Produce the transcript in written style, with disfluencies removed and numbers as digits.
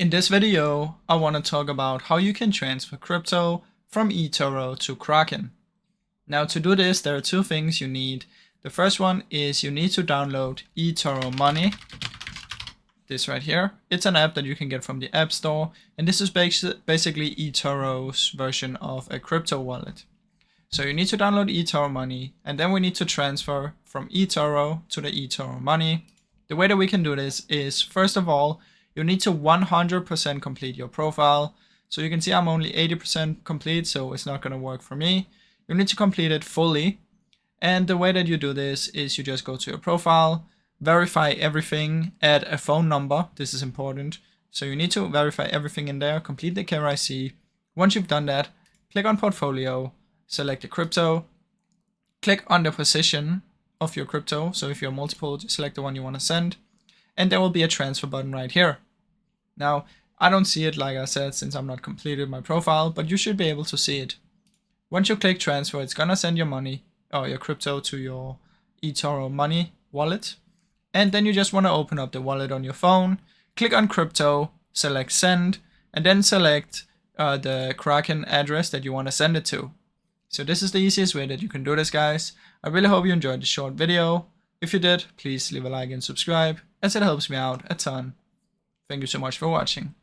In this video, I want to talk about how you can transfer crypto from eToro to Kraken. Now to do this, there are two things you need. The first one is you need to download eToro Money. This right here. It's an app that you can get from the App Store, and this is basically eToro's version of a crypto wallet. So you need to download eToro Money, and then we need to transfer from eToro to the eToro Money. The way that we can do this is, first of all, you need to 100% complete your profile. So you can see I'm only 80% complete, so it's not going to work for me. You need to complete it fully. And the way that you do this is you just go to your profile, verify everything, add a phone number. This is important. So you need to verify everything in there, complete the KYC. Once you've done that, click on portfolio, select the crypto, click on the position of your crypto. So if you're multiple, just select the one you want to send, and there will be a transfer button right here. Now, I don't see it, like I said, since I'm not completed my profile, but you should be able to see it. Once you click transfer, it's gonna send your money or your crypto to your eToro Money wallet. And then you just want to open up the wallet on your phone, click on crypto, select send, and then select the Kraken address that you want to send it to. So this is the easiest way that you can do this, guys. I really hope you enjoyed this short video. If you did, please leave a like and subscribe, as it helps me out a ton. Thank you so much for watching.